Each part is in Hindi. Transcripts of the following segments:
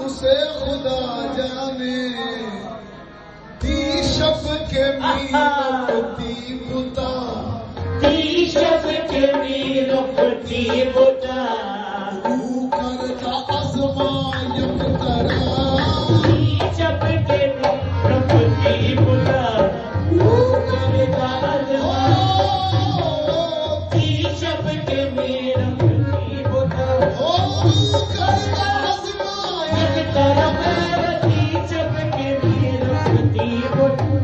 उसे खुदा जाने ती शब के मीरती बुता ती शब के मीरती बुता तू करता आजमायत करा ती शब के मीरती बुता तू करता आजमायत ती शब के मीरती बुता तू करता आजमायत तरफ ती शब के मीरती बुता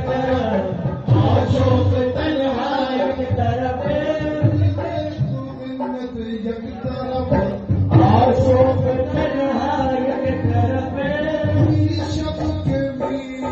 तरफ अशोक तन्हा एक तरफ मिन्नत एक तरफ अशोक तन्हा एक तरफ शब के मीर